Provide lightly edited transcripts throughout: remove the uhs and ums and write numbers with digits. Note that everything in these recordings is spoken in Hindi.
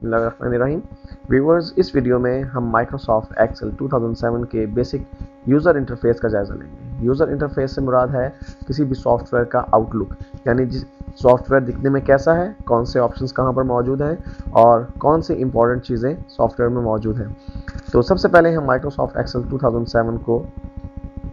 बिस्मिल्लाहिर्रहमानिर्रहीम। व्यूअर्स, इस वीडियो में हम माइक्रोसॉफ्ट एक्सेल 2007 के बेसिक यूज़र इंटरफेस का जायज़ा लेंगे। यूज़र इंटरफेस से मुराद है किसी भी सॉफ्टवेयर का आउटलुक, यानी जिस सॉफ्टवेयर दिखने में कैसा है, कौन से ऑप्शंस कहाँ पर मौजूद हैं और कौन सी इंपॉर्टेंट चीज़ें सॉफ्टवेयर में मौजूद हैं। तो सबसे पहले हम माइक्रोसॉफ्ट एक्सेल 2007 को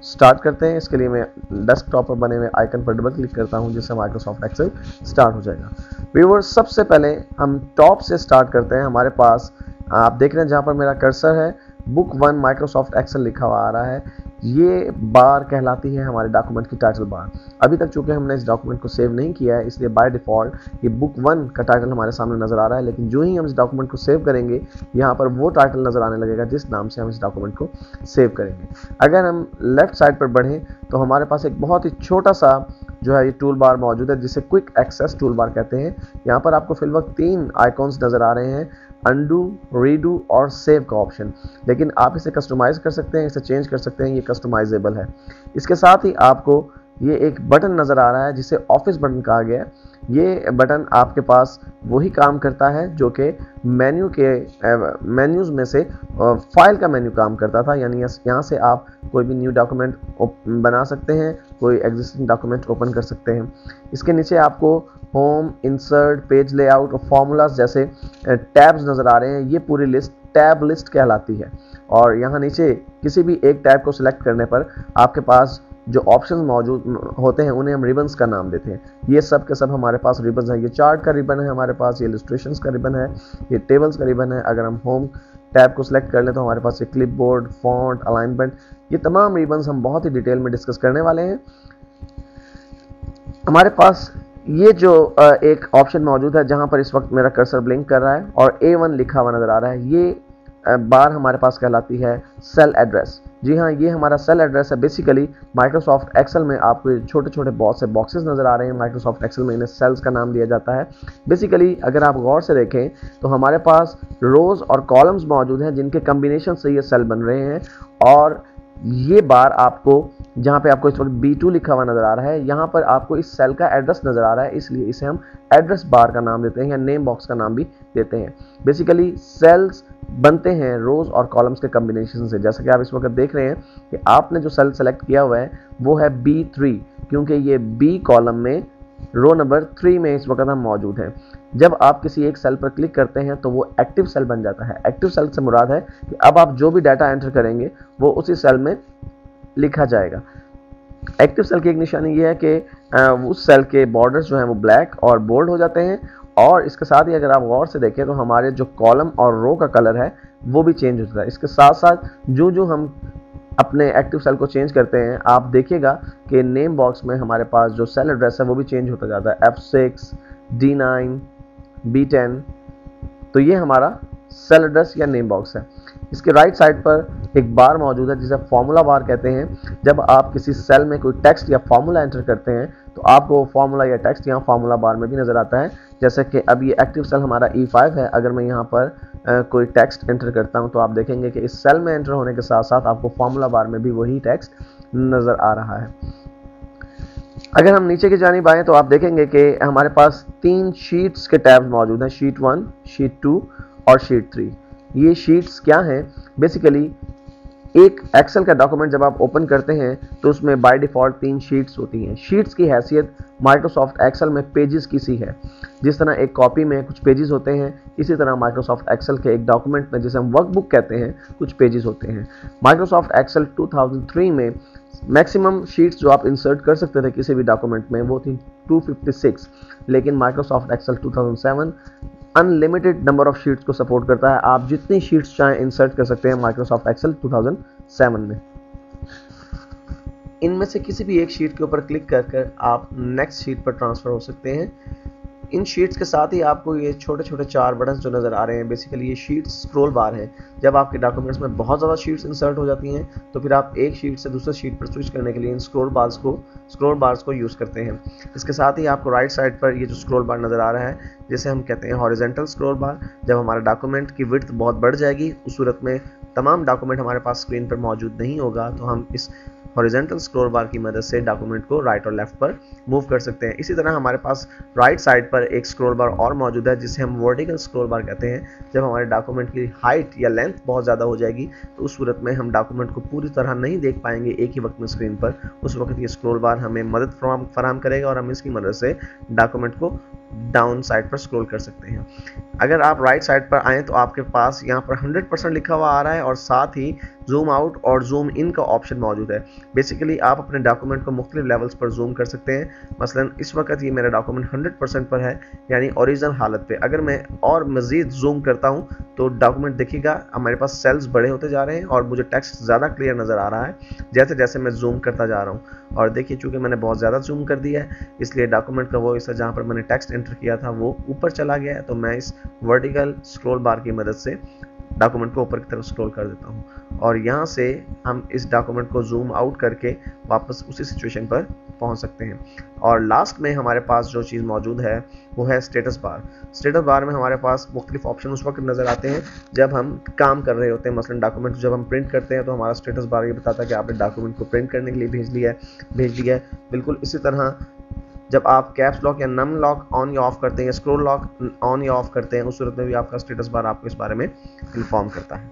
स्टार्ट करते हैं। इसके लिए मैं डेस्कटॉप पर बने हुए आइकन पर डबल क्लिक करता हूं, जिससे माइक्रोसॉफ्ट एक्सेल स्टार्ट हो जाएगा। व्यूअर्स, सबसे पहले हम टॉप से स्टार्ट करते हैं। हमारे पास आप देख रहे हैं जहां पर मेरा कर्सर है, बुक 1 माइक्रोसॉफ्ट एक्सेल लिखा हुआ आ रहा है। ये बार कहलाती है हमारे डॉक्यूमेंट की टाइटल बार। अभी तक चूंकि हमने इस डॉक्यूमेंट को सेव नहीं किया है, इसलिए बाय डिफ़ॉल्ट ये बुक 1 का टाइटल हमारे सामने नज़र आ रहा है। लेकिन जो ही हम इस डॉक्यूमेंट को सेव करेंगे, यहाँ पर वो टाइटल नज़र आने लगेगा जिस नाम से हम इस डॉक्यूमेंट को सेव करेंगे। अगर हम लेफ्ट साइड पर बढ़ें तो हमारे पास एक बहुत ही छोटा सा जो है ये टूल बार मौजूद है, जिसे क्विक एक्सेस टूल बार कहते हैं। यहाँ पर आपको फिल वक्त 3 आइकॉन्स नज़र आ रहे हैं, अनडू, रीडू और सेव का ऑप्शन। लेकिन आप इसे कस्टमाइज़ कर सकते हैं, इसे चेंज कर सकते हैं, ये कस्टमाइजेबल है। इसके साथ ही आपको ये एक बटन नज़र आ रहा है जिसे ऑफिस बटन कहा गया है। ये बटन आपके पास वही काम करता है जो कि मेन्यूज़ में से फाइल का मेन्यू काम करता था, यानी यहाँ से आप कोई भी न्यू डॉक्यूमेंट बना सकते हैं, कोई एग्जिस्टिंग डॉक्यूमेंट ओपन कर सकते हैं। इसके नीचे आपको होम, इंसर्ट, पेज लेआउट और फॉर्मूलाज जैसे टैब्स नज़र आ रहे हैं। ये पूरी लिस्ट टैब लिस्ट कहलाती है। और यहाँ नीचे किसी भी एक टैब को सिलेक्ट करने पर आपके पास जो ऑप्शंस मौजूद होते हैं उन्हें हम रिबन्स का नाम देते हैं। ये सब के सब हमारे पास रिबन्स हैं। ये चार्ट का रिबन है हमारे पास, ये इलस्ट्रेशंस का रिबन है, ये टेबल्स का रिबन है। अगर हम होम टैब को सिलेक्ट कर लें तो हमारे पास ये क्लिपबोर्ड, फॉन्ट, अलाइनमेंट, ये तमाम रिबन्स हम बहुत ही डिटेल में डिस्कस करने वाले हैं। हमारे पास ये जो एक ऑप्शन मौजूद है जहां पर इस वक्त मेरा कर्सर ब्लिंक कर रहा है और A1 लिखा हुआ नज़र आ रहा है, ये बार हमारे पास कहलाती है सेल एड्रेस। जी हाँ, ये हमारा सेल एड्रेस है। बेसिकली माइक्रोसॉफ्ट एक्सेल में आपको छोटे छोटे बहुत से बॉक्सेस नज़र आ रहे हैं। माइक्रोसॉफ्ट एक्सेल में इन्हें सेल्स का नाम दिया जाता है। बेसिकली अगर आप गौर से देखें तो हमारे पास रोज़ और कॉलम्स मौजूद हैं जिनके कम्बिनेशन से ये सेल बन रहे हैं। और ये बार आपको जहाँ पे आपको इस वक्त B2 लिखा हुआ नज़र आ रहा है, यहाँ पर आपको इस सेल का एड्रेस नज़र आ रहा है, इसलिए इसे हम एड्रेस बार का नाम देते हैं या नेम बॉक्स का नाम भी देते हैं। बेसिकली सेल्स बनते हैं रोज़ और कॉलम्स के कम्बिनेशन से। जैसा कि आप इस वक्त देख रहे हैं कि आपने जो सेल सेलेक्ट किया हुआ है वो है B3, क्योंकि ये B कॉलम में रो नंबर 3 में इस वक्त हम मौजूद हैं। जब आप किसी एक सेल पर क्लिक करते हैं तो वो एक्टिव सेल बन जाता है। एक्टिव सेल से मुराद है कि अब आप जो भी डाटा एंटर करेंगे वो उसी सेल में लिखा जाएगा। एक्टिव सेल की एक निशानी ये है कि उस सेल के बॉर्डर्स जो हैं वो ब्लैक और बोल्ड हो जाते हैं। और इसके साथ ही अगर आप गौर से देखें तो हमारे जो कॉलम और रो का कलर है वो भी चेंज होता है। इसके साथ साथ जो हम अपने एक्टिव सेल को चेंज करते हैं, आप देखिएगा कि नेम बॉक्स में हमारे पास जो सेल एड्रेस है वो भी चेंज होता जाता है, F6, D9, B10। तो ये हमारा सेल एड्रेस या नेम बॉक्स है। इसके राइट साइड पर एक बार मौजूद है जिसे फॉर्मूला बार कहते हैं। जब आप किसी सेल में कोई टेक्स्ट या फॉर्मूला एंटर करते हैं तो आपको फॉर्मूला या टेक्स्ट यहाँ फॉर्मूला बार में भी नज़र आता है। जैसे कि अब ये एक्टिव सेल हमारा E5 है। अगर मैं यहाँ पर कोई टेक्स्ट एंटर करता हूँ तो आप देखेंगे कि इस सेल में एंटर होने के साथ साथ आपको फॉर्मूला बार में भी वही टेक्स्ट नज़र आ रहा है। अगर हम नीचे की जानिब आएँ तो आप देखेंगे कि हमारे पास 3 शीट्स के टैब्स मौजूद हैं, शीट 1, शीट 2 और शीट 3। ये शीट्स क्या हैं? बेसिकली एक एक्सेल का डॉक्यूमेंट जब आप ओपन करते हैं तो उसमें बाय डिफ़ॉल्ट 3 शीट्स होती हैं। शीट्स की हैसियत माइक्रोसॉफ्ट एक्सेल में पेजेस की सी है। जिस तरह एक कॉपी में कुछ पेजेस होते हैं, इसी तरह माइक्रोसॉफ्ट एक्सेल के एक डॉक्यूमेंट में, जिसे हम वर्कबुक कहते हैं, कुछ पेजेस होते हैं। माइक्रोसॉफ्ट एक्सेल 2003 में मैक्सिमम शीट्स जो आप इंसर्ट कर सकते थे किसी भी डॉक्यूमेंट में वो थी 256। लेकिन Microsoft Excel 2007 unlimited number of sheets को सपोर्ट करता है। आप जितनी शीट्स चाहें इंसर्ट कर सकते हैं माइक्रोसॉफ्ट एक्सेल 2007 में। इनमें से किसी भी एक शीट के ऊपर क्लिक कर आप नेक्स्ट शीट पर ट्रांसफ़र हो सकते हैं। इन शीट्स के साथ ही आपको ये छोटे छोटे 4 बटन्स जो नज़र आ रहे हैं, बेसिकली ये शीट्स स्क्रॉल बार है। जब आपके डॉक्यूमेंट्स में बहुत ज़्यादा शीट्स इंसर्ट हो जाती हैं तो फिर आप एक शीट से दूसरे शीट पर स्विच करने के लिए इन स्क्रॉल बार्स को यूज़ करते हैं। इसके साथ ही आपको राइट साइड पर ये जो स्क्रॉल बार नज़र आ रहा है, जिसे हम कहते हैं हॉरिजॉन्टल स्क्रॉल बार। जब हमारा डॉक्यूमेंट की विड्थ बहुत बढ़ जाएगी, उस सूरत में तमाम डॉक्यूमेंट हमारे पास स्क्रीन पर मौजूद नहीं होगा, तो हम इस हॉरिजॉन्टल स्क्रॉल बार की मदद से डॉक्यूमेंट को राइट और लेफ्ट पर मूव कर सकते हैं। इसी तरह हमारे पास राइट साइड पर एक स्क्रॉल बार और मौजूद है जिसे हम वर्टिकल स्क्रॉल बार कहते हैं। जब हमारे डॉक्यूमेंट की हाइट या लेंथ बहुत ज़्यादा हो जाएगी तो उस सूरत में हम डॉक्यूमेंट को पूरी तरह नहीं देख पाएंगे एक ही वक्त में स्क्रीन पर। उस वक्त ये स्क्रॉल बार हमें मदद फराहम करेगा और हम इसकी मदद से डॉक्यूमेंट को डाउन साइड पर स्क्रॉल कर सकते हैं। अगर आप राइट साइड पर आएँ तो आपके पास यहाँ पर 100% लिखा हुआ आ रहा है और साथ ही जूम आउट और जूम इन का ऑप्शन मौजूद है। बेसिकली आप अपने डॉक्यूमेंट को मुख्तलिफ लेवल्स पर जूम कर सकते हैं। मसलन इस वक्त ये मेरा डॉक्यूमेंट 100% पर है यानी ओरिजिनल हालत पे। अगर मैं और मज़ीद जूम करता हूँ तो डॉक्यूमेंट देखिएगा हमारे पास सेल्स बड़े होते जा रहे हैं और मुझे टेक्स्ट ज़्यादा क्लियर नज़र आ रहा है जैसे जैसे मैं जूम करता जा रहा हूँ। और देखिए चूँकि मैंने बहुत ज़्यादा जूम कर दिया है इसलिए डॉक्यूमेंट का वो हिस्सा जहाँ पर मैंने टेक्स्ट एंटर किया था वो ऊपर चला गया है। तो मैं इस वर्टिकल स्क्रॉल बार की मदद से डॉक्यूमेंट को ऊपर की तरफ स्क्रॉल कर देता हूँ और यहाँ से हम इस डॉक्यूमेंट को जूम आउट करके वापस उसी सिचुएशन पर पहुँच सकते हैं। और लास्ट में हमारे पास जो चीज़ मौजूद है वो है स्टेटस बार। स्टेटस बार में हमारे पास मुख्तलिफ ऑप्शन उस वक्त नज़र आते हैं जब हम काम कर रहे होते हैं। मसलन डॉक्यूमेंट जब हम प्रिंट करते हैं तो हमारा स्टेटस बार ये बताता है कि आपने डॉक्यूमेंट को प्रिंट करने के लिए भेज दिया है। बिल्कुल इसी तरह जब आप कैप्स लॉक या नम लॉक ऑन या ऑफ करते हैं या स्क्रॉल लॉक ऑन या ऑफ करते हैं उस सूरत में भी आपका स्टेटस बार आपको इस बारे में इन्फॉर्म करता है।